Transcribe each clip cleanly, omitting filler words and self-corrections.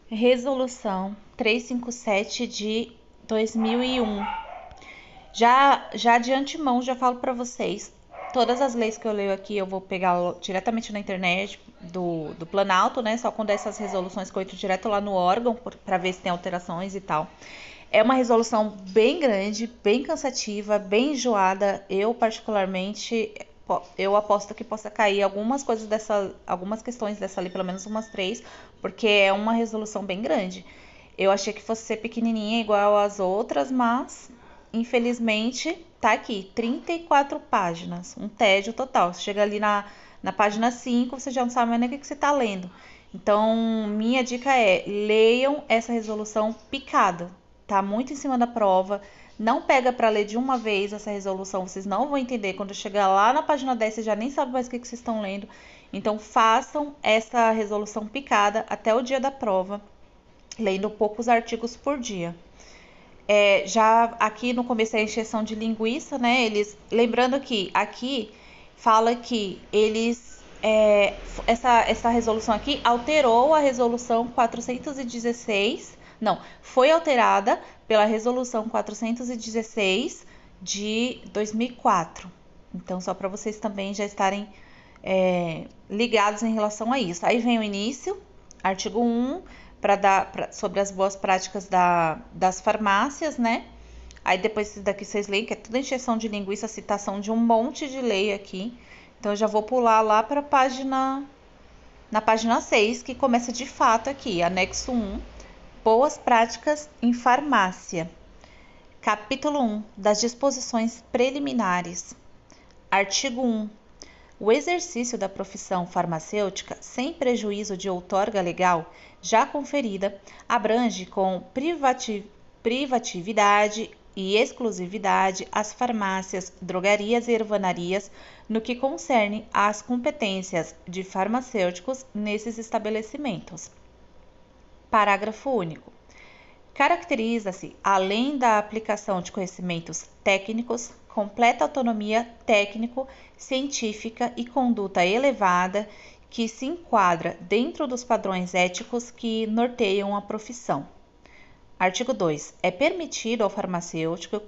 Resolução 357 de 2001. Já de antemão, já falo para vocês, todas as leis que eu leio aqui eu vou pegar diretamente na internet do Planalto, né? Só quando essas resoluções que eu entro direto lá no órgão para ver se tem alterações e tal. É uma resolução bem grande, bem cansativa, bem enjoada. Eu, particularmente, eu aposto que possa cair algumas questões dessa lei, pelo menos umas 3, porque é uma resolução bem grande. Eu achei que fosse ser pequenininha igual às outras, mas infelizmente tá aqui, 34 páginas, um tédio total. Você chega ali na página 5, você já não sabe mais nem o que você tá lendo. Então, minha dica é, leiam essa resolução picada. Tá muito em cima da prova. Não pega para ler de uma vez essa resolução, vocês não vão entender. Quando chegar lá na página 10, vocês já nem sabem mais o que vocês estão lendo. Então, façam essa resolução picada até o dia da prova, lendo poucos artigos por dia. Já aqui no começo é a encheção de linguiça, né? Lembrando que aqui fala que essa resolução aqui alterou a resolução 416, não, foi alterada pela resolução 416 de 2004. Então, só para vocês também já estarem ligados em relação a isso. Aí vem o início, artigo 1, sobre as boas práticas das farmácias, né? Aí depois daqui vocês leem, que é tudo encheção de linguiça, citação de um monte de lei aqui. Então eu já vou pular lá para na página 6, que começa de fato aqui, anexo 1, boas práticas em farmácia. Capítulo 1, das disposições preliminares. Artigo 1. O exercício da profissão farmacêutica, sem prejuízo de outorga legal já conferida, abrange com privatividade e exclusividade as farmácias, drogarias e ervanarias no que concerne às competências de farmacêuticos nesses estabelecimentos. Parágrafo único. Caracteriza-se, além da aplicação de conhecimentos técnicos, completa autonomia técnico-científica e conduta elevada que se enquadra dentro dos padrões éticos que norteiam a profissão. Artigo 2. É permitido ao farmacêutico,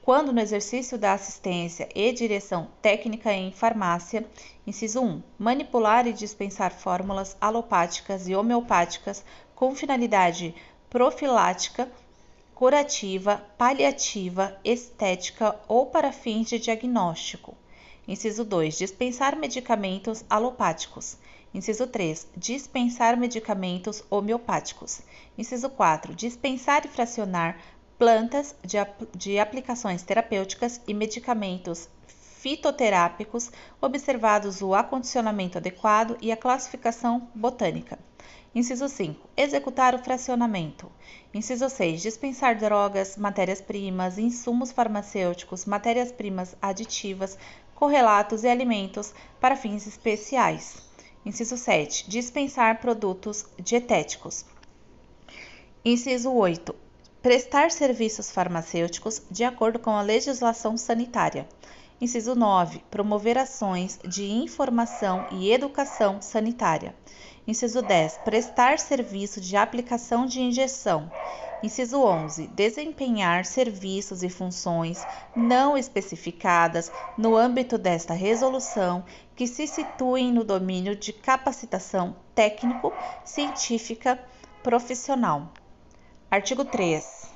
quando no exercício da assistência e direção técnica em farmácia, inciso 1, manipular e dispensar fórmulas alopáticas e homeopáticas com finalidade profilática, curativa, paliativa, estética ou para fins de diagnóstico. Inciso 2. Dispensar medicamentos alopáticos. Inciso 3. Dispensar medicamentos homeopáticos. Inciso 4. Dispensar e fracionar plantas de aplicações terapêuticas e medicamentos fitoterápicos, observados o acondicionamento adequado e a classificação botânica. Inciso 5. Executar o fracionamento. Inciso 6. Dispensar drogas, matérias-primas, insumos farmacêuticos, matérias-primas aditivas, correlatos e alimentos para fins especiais. Inciso 7. Dispensar produtos dietéticos. Inciso 8. Prestar serviços farmacêuticos de acordo com a legislação sanitária. Inciso 9. Promover ações de informação e educação sanitária. Inciso 10. Prestar serviço de aplicação de injeção. Inciso 11. Desempenhar serviços e funções não especificadas no âmbito desta resolução que se situem no domínio de capacitação técnico-científica profissional. Artigo 3.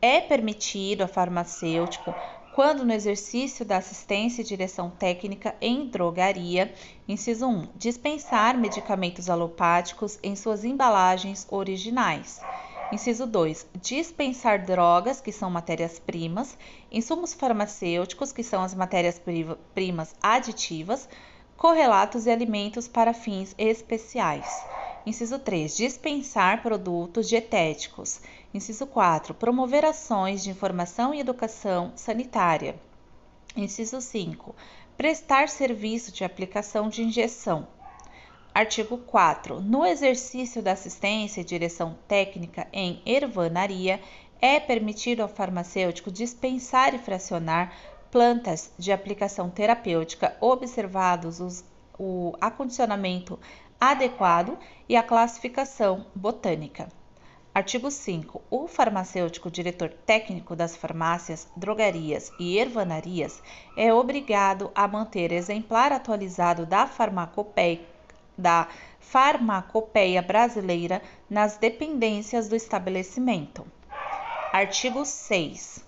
É permitido ao farmacêutico, quando no exercício da assistência e direção técnica em drogaria, inciso 1, dispensar medicamentos alopáticos em suas embalagens originais. Inciso 2, dispensar drogas, que são matérias-primas, insumos farmacêuticos, que são as matérias-primas aditivas, correlatos e alimentos para fins especiais. Inciso 3. Dispensar produtos dietéticos. Inciso 4. Promover ações de informação e educação sanitária. Inciso 5. Prestar serviço de aplicação de injeção. Artigo 4. No exercício da assistência e direção técnica em ervanaria, é permitido ao farmacêutico dispensar e fracionar plantas de aplicação terapêutica, observados o acondicionamento adequado e a classificação botânica. Artigo 5. O farmacêutico diretor técnico das farmácias, drogarias e ervanarias é obrigado a manter exemplar atualizado da farmacopeia brasileira nas dependências do estabelecimento. Artigo 6.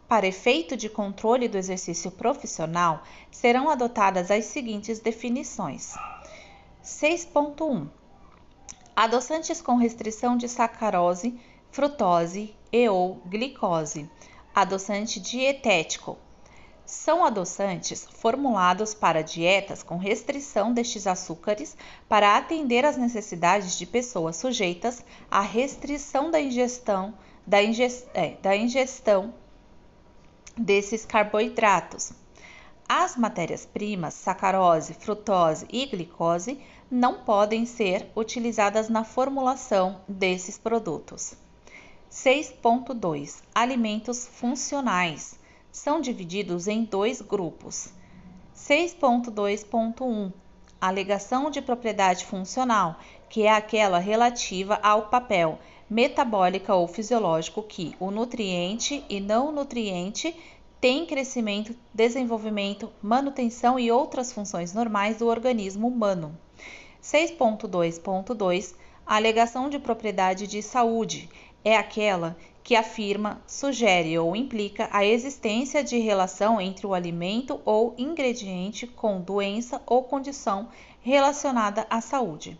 Para efeito de controle do exercício profissional, serão adotadas as seguintes definições. 6.1. Adoçantes com restrição de sacarose, frutose e/ou glicose. Adoçante dietético. São adoçantes formulados para dietas com restrição destes açúcares para atender às necessidades de pessoas sujeitas à restrição da ingestão desses carboidratos. As matérias-primas, sacarose, frutose e glicose, não podem ser utilizadas na formulação desses produtos. 6.2. Alimentos funcionais. São divididos em dois grupos. 6.2.1. Alegação de propriedade funcional, que é aquela relativa ao papel metabólica ou fisiológico que o nutriente e não nutriente tem crescimento, desenvolvimento, manutenção e outras funções normais do organismo humano. 6.2.2. Alegação de propriedade de saúde é aquela que afirma, sugere ou implica a existência de relação entre o alimento ou ingrediente com doença ou condição relacionada à saúde.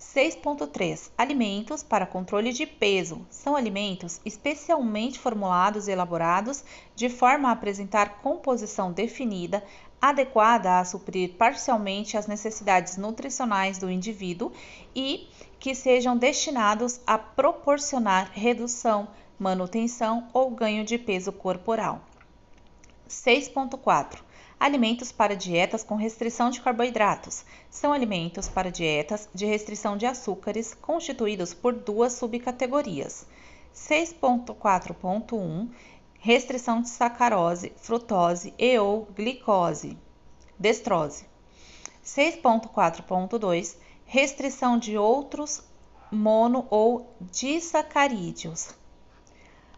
6.3. Alimentos para controle de peso. São alimentos especialmente formulados e elaborados de forma a apresentar composição definida, adequada a suprir parcialmente as necessidades nutricionais do indivíduo e que sejam destinados a proporcionar redução, manutenção ou ganho de peso corporal. 6.4. Alimentos para dietas com restrição de carboidratos. São alimentos para dietas de restrição de açúcares constituídos por duas subcategorias. 6.4.1. Restrição de sacarose, frutose e/ou glicose, destrose. 6.4.2. Restrição de outros mono ou disacarídeos.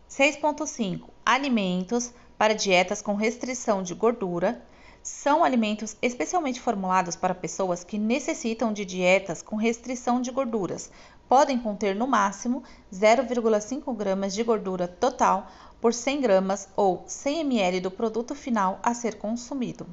6.5. Alimentos para dietas com restrição de gordura. São alimentos especialmente formulados para pessoas que necessitam de dietas com restrição de gorduras. Podem conter no máximo 0,5 gramas de gordura total por 100 gramas ou 100 ml do produto final a ser consumido.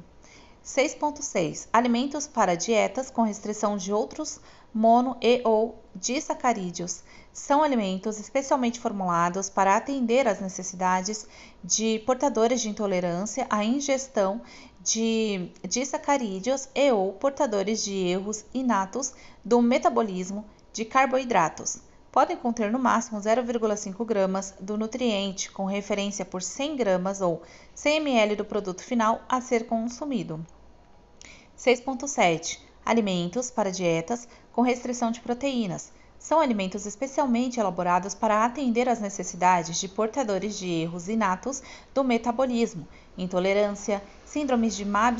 6.6. Alimentos para dietas com restrição de outros mono e/ou disacarídeos. São alimentos especialmente formulados para atender às necessidades de portadores de intolerância à ingestão de disacarídeos e/ou portadores de erros inatos do metabolismo de carboidratos. Podem conter no máximo 0,5 gramas do nutriente, com referência por 100 gramas ou 100 ml do produto final a ser consumido. 6.7. Alimentos para dietas com restrição de proteínas. São alimentos especialmente elaborados para atender às necessidades de portadores de erros inatos do metabolismo, intolerância, síndromes de má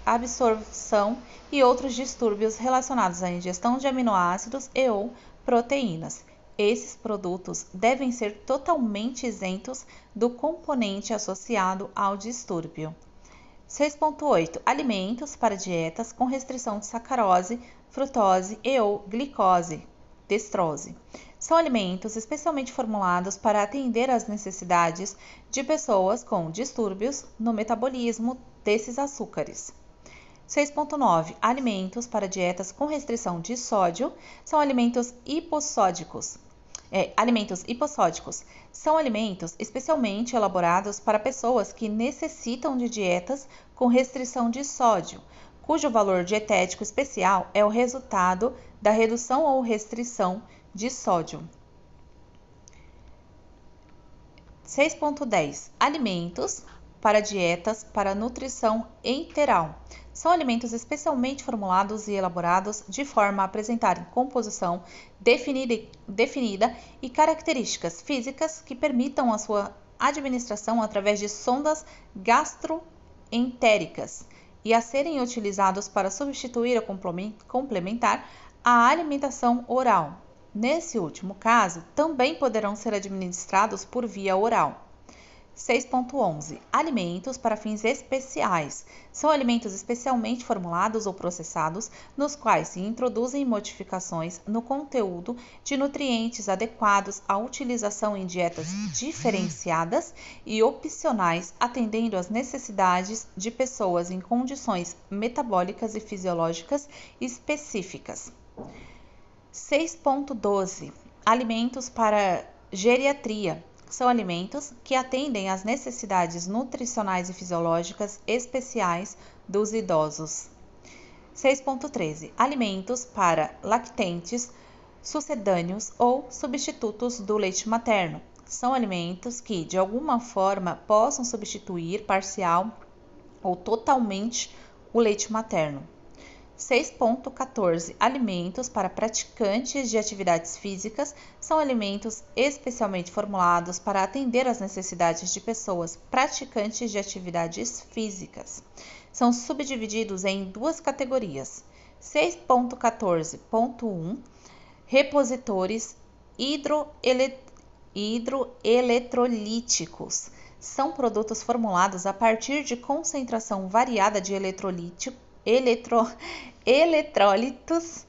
absorção e outros distúrbios relacionados à ingestão de aminoácidos e/ou proteínas. Esses produtos devem ser totalmente isentos do componente associado ao distúrbio. 6.8. Alimentos para dietas com restrição de sacarose, frutose e/ou glicose, destrose. São alimentos especialmente formulados para atender às necessidades de pessoas com distúrbios no metabolismo desses açúcares. 6.9. Alimentos para dietas com restrição de sódio são alimentos hipossódicos. São alimentos especialmente elaborados para pessoas que necessitam de dietas com restrição de sódio, cujo valor dietético especial é o resultado da redução ou restrição de sódio. 6.10. Alimentos para dietas para nutrição enteral. São alimentos especialmente formulados e elaborados de forma a apresentarem composição definida e características físicas que permitam a sua administração através de sondas gastroentéricas e a serem utilizados para substituir ou complementar a alimentação oral. Nesse último caso, também poderão ser administrados por via oral. 6.11. Alimentos para fins especiais. São alimentos especialmente formulados ou processados, nos quais se introduzem modificações no conteúdo de nutrientes adequados à utilização em dietas diferenciadas e opcionais, atendendo às necessidades de pessoas em condições metabólicas e fisiológicas específicas. 6.12. Alimentos para geriatria. São alimentos que atendem às necessidades nutricionais e fisiológicas especiais dos idosos. 6.13. Alimentos para lactentes, sucedâneos ou substitutos do leite materno. São alimentos que, de alguma forma, possam substituir parcial ou totalmente o leite materno. 6.14. Alimentos para praticantes de atividades físicas são alimentos especialmente formulados para atender às necessidades de pessoas praticantes de atividades físicas. São subdivididos em duas categorias. 6.14.1. Repositores hidroeletrolíticos. São produtos formulados a partir de concentração variada de eletrólitos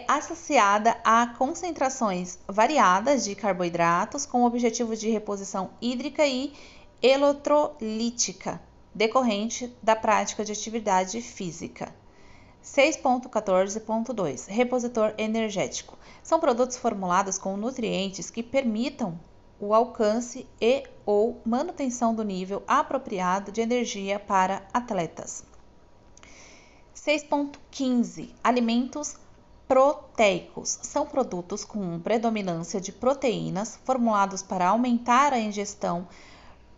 associada a concentrações variadas de carboidratos com o objetivo de reposição hídrica e eletrolítica decorrente da prática de atividade física. 6.14.2. Repositor energético. São produtos formulados com nutrientes que permitam o alcance e ou manutenção do nível apropriado de energia para atletas. 6.15. Alimentos proteicos. São produtos com predominância de proteínas formulados para aumentar a ingestão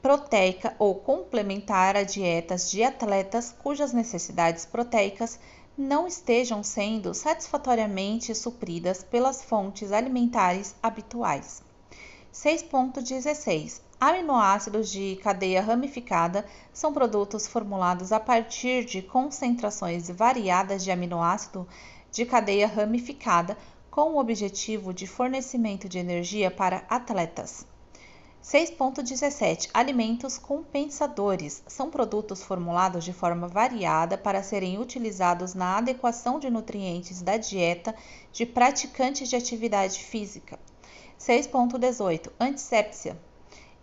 proteica ou complementar a dietas de atletas cujas necessidades proteicas não estejam sendo satisfatoriamente supridas pelas fontes alimentares habituais. 6.16. Aminoácidos de cadeia ramificada são produtos formulados a partir de concentrações variadas de aminoácido de cadeia ramificada com o objetivo de fornecimento de energia para atletas. 6.17. Alimentos compensadores são produtos formulados de forma variada para serem utilizados na adequação de nutrientes da dieta de praticantes de atividade física. 6.18. Antissépsia.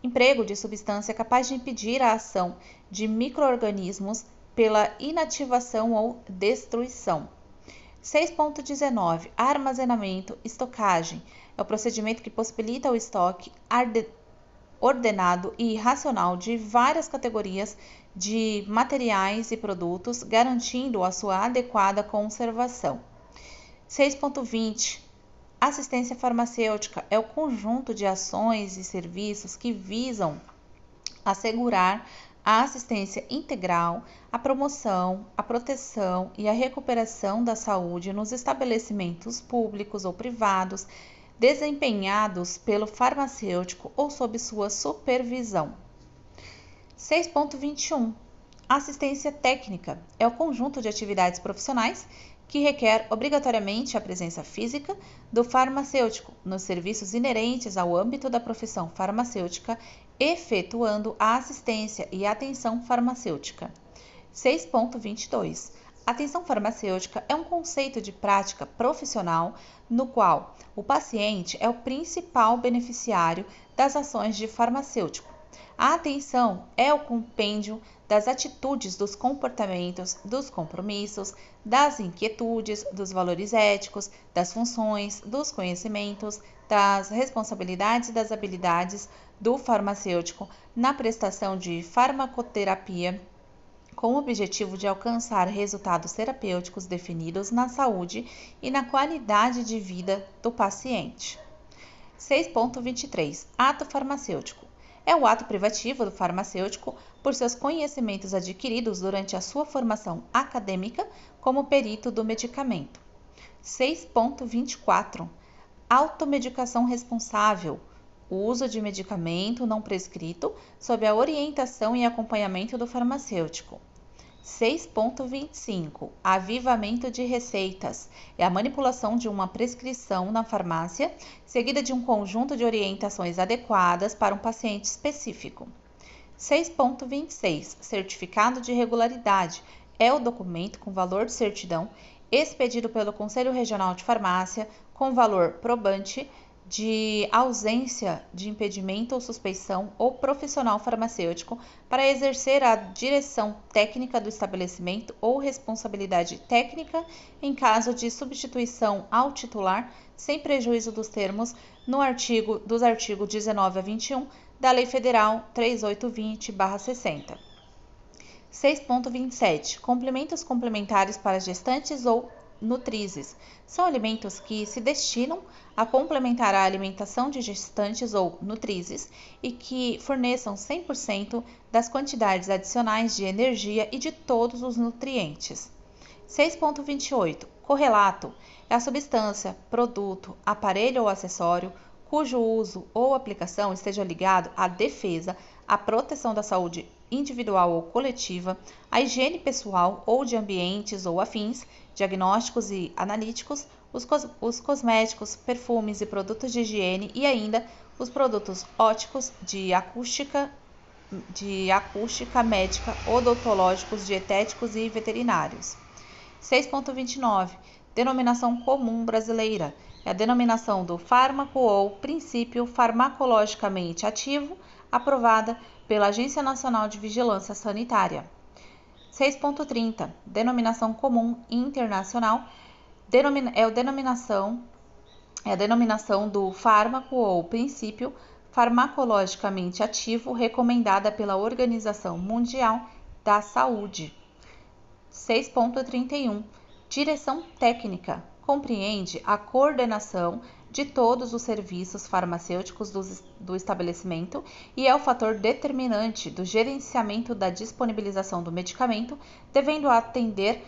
Emprego de substância capaz de impedir a ação de micro-organismos pela inativação ou destruição. 6.19. Armazenamento, estocagem. É o procedimento que possibilita o estoque ordenado e racional de várias categorias de materiais e produtos, garantindo a sua adequada conservação. 6.20. Assistência farmacêutica é o conjunto de ações e serviços que visam assegurar a assistência integral, a promoção, a proteção e a recuperação da saúde nos estabelecimentos públicos ou privados desempenhados pelo farmacêutico ou sob sua supervisão. 6.21. Assistência técnica é o conjunto de atividades profissionais que requer obrigatoriamente a presença física do farmacêutico nos serviços inerentes ao âmbito da profissão farmacêutica, efetuando a assistência e atenção farmacêutica. 6.22. Atenção farmacêutica é um conceito de prática profissional no qual o paciente é o principal beneficiário das ações de farmacêutico. A atenção é o compêndio das atitudes, dos comportamentos, dos compromissos, das inquietudes, dos valores éticos, das funções, dos conhecimentos, das responsabilidades e das habilidades do farmacêutico na prestação de farmacoterapia, com o objetivo de alcançar resultados terapêuticos definidos na saúde e na qualidade de vida do paciente. 6.23. Ato farmacêutico. É o ato privativo do farmacêutico por seus conhecimentos adquiridos durante a sua formação acadêmica como perito do medicamento. 6.24. Automedicação responsável. O uso de medicamento não prescrito sob a orientação e acompanhamento do farmacêutico. 6.25 Avivamento de receitas. É a manipulação de uma prescrição na farmácia, seguida de um conjunto de orientações adequadas para um paciente específico. 6.26 Certificado de regularidade. É o documento com valor de certidão expedido pelo Conselho Regional de Farmácia com valor probante de ausência de impedimento ou suspeição ou profissional farmacêutico para exercer a direção técnica do estabelecimento ou responsabilidade técnica em caso de substituição ao titular, sem prejuízo dos termos dos artigos 19 a 21 da Lei Federal 3820/60. 6.27 Complementos complementares para gestantes ou nutrizes. São alimentos que se destinam a complementar a alimentação de gestantes ou nutrizes e que forneçam 100% das quantidades adicionais de energia e de todos os nutrientes. 6.28 Correlato é a substância, produto, aparelho ou acessório cujo uso ou aplicação esteja ligado à defesa, à proteção da saúde individual ou coletiva, à higiene pessoal ou de ambientes ou afins, diagnósticos e analíticos, os cosméticos, perfumes e produtos de higiene e ainda os produtos óticos de acústica médica, odontológicos, dietéticos e veterinários. 6.29 Denominação comum brasileira. É a denominação do fármaco ou princípio farmacologicamente ativo aprovada pela Agência Nacional de Vigilância Sanitária. 6.30 Denominação comum internacional. É a denominação do fármaco ou princípio farmacologicamente ativo recomendada pela Organização Mundial da Saúde. 6.31 Direção técnica. Compreende a coordenação de todos os serviços farmacêuticos do estabelecimento e é o fator determinante do gerenciamento da disponibilização do medicamento, devendo atender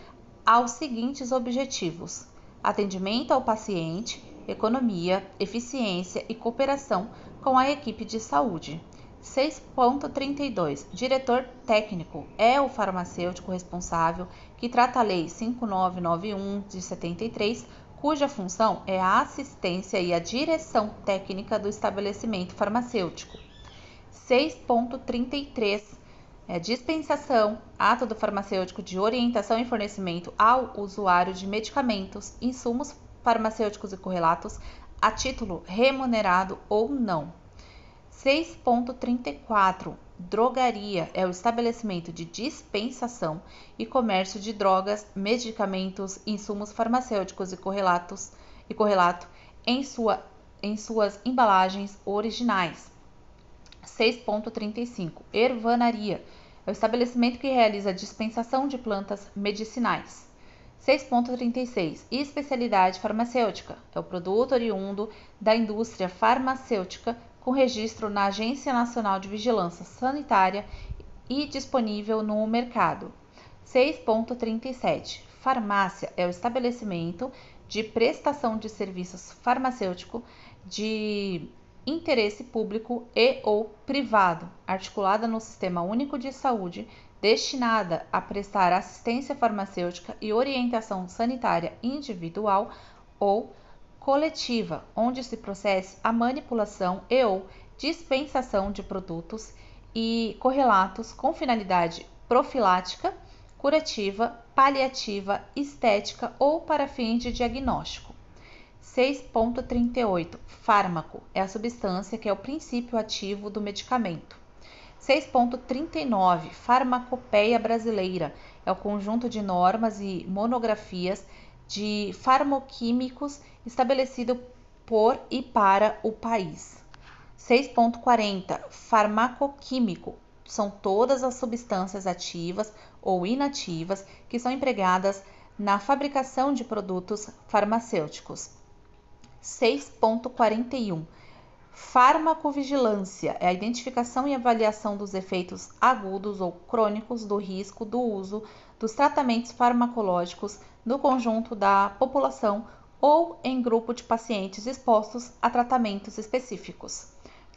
aos seguintes objetivos: atendimento ao paciente, economia, eficiência e cooperação com a equipe de saúde. 6.32 Diretor técnico é o farmacêutico responsável que trata a Lei 5991 de 73, cuja função é a assistência e a direção técnica do estabelecimento farmacêutico. 6.33 dispensação, ato do farmacêutico de orientação e fornecimento ao usuário de medicamentos, insumos farmacêuticos e correlatos a título remunerado ou não. 6.34 Drogaria é o estabelecimento de dispensação e comércio de drogas, medicamentos, insumos farmacêuticos e correlato em suas embalagens originais. 6.35 Ervanaria é o estabelecimento que realiza a dispensação de plantas medicinais. 6.36 Especialidade farmacêutica é o produto oriundo da indústria farmacêutica com registro na Agência Nacional de Vigilância Sanitária e disponível no mercado. 6.37 Farmácia é o estabelecimento de prestação de serviços farmacêutico de interesse público e ou privado, articulada no Sistema Único de Saúde, destinada a prestar assistência farmacêutica e orientação sanitária individual ou coletiva, onde se processe a manipulação e ou dispensação de produtos e correlatos com finalidade profilática, curativa, paliativa, estética ou para fins de diagnóstico. 6.38 Fármaco é a substância que é o princípio ativo do medicamento. 6.39 Farmacopeia brasileira é o conjunto de normas e monografias de farmoquímicos estabelecido por e para o país. 6.40 Farmacoquímico são todas as substâncias ativas ou inativas que são empregadas na fabricação de produtos farmacêuticos. 6.41 Farmacovigilância é a identificação e avaliação dos efeitos agudos ou crônicos do risco do uso dos tratamentos farmacológicos no conjunto da população ou em grupo de pacientes expostos a tratamentos específicos.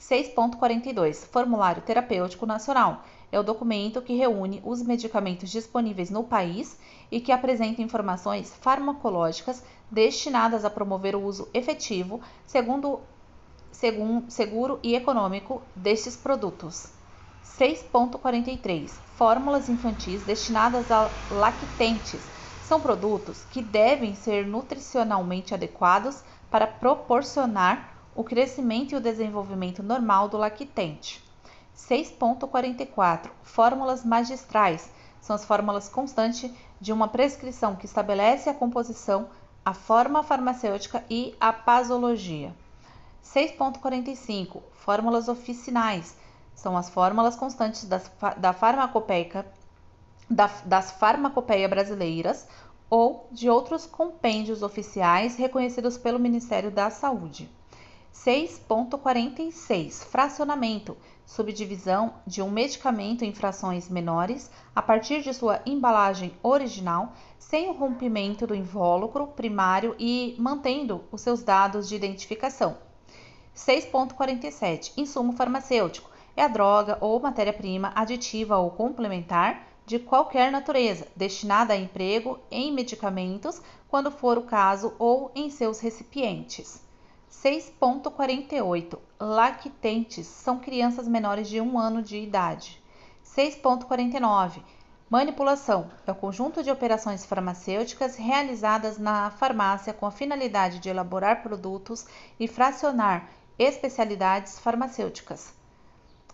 6.42 Formulário Terapêutico Nacional é o documento que reúne os medicamentos disponíveis no país e que apresenta informações farmacológicas destinadas a promover o uso efetivo, seguro e econômico destes produtos. 6.43 Fórmulas infantis destinadas a lactentes. São produtos que devem ser nutricionalmente adequados para proporcionar o crescimento e o desenvolvimento normal do lactente. 6.44 Fórmulas magistrais. São as fórmulas constantes de uma prescrição que estabelece a composição, a forma farmacêutica e a posologia. 6.45 Fórmulas oficinais. São as fórmulas constantes das farmacopeia brasileiras ou de outros compêndios oficiais reconhecidos pelo Ministério da Saúde. 6.46 Fracionamento. Subdivisão de um medicamento em frações menores a partir de sua embalagem original, sem o rompimento do invólucro primário e mantendo os seus dados de identificação. 6.47 Insumo farmacêutico. É a droga ou matéria-prima aditiva ou complementar de qualquer natureza, destinada a emprego em medicamentos, quando for o caso, ou em seus recipientes. 6.48 Lactentes são crianças menores de 1 ano de idade. 6.49 Manipulação é o conjunto de operações farmacêuticas realizadas na farmácia com a finalidade de elaborar produtos e fracionar especialidades farmacêuticas.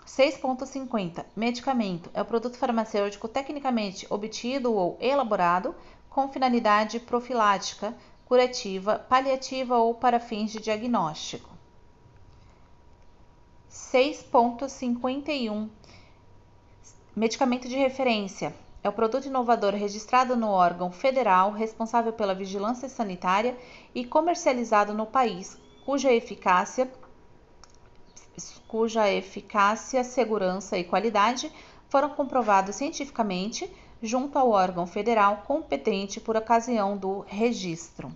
6.50 Medicamento é o produto farmacêutico tecnicamente obtido ou elaborado com finalidade profilática, curativa, paliativa ou para fins de diagnóstico. 6.51 Medicamento de referência é o produto inovador registrado no órgão federal responsável pela vigilância sanitária e comercializado no país, cuja eficácia, segurança e qualidade foram comprovados cientificamente junto ao órgão federal competente por ocasião do registro.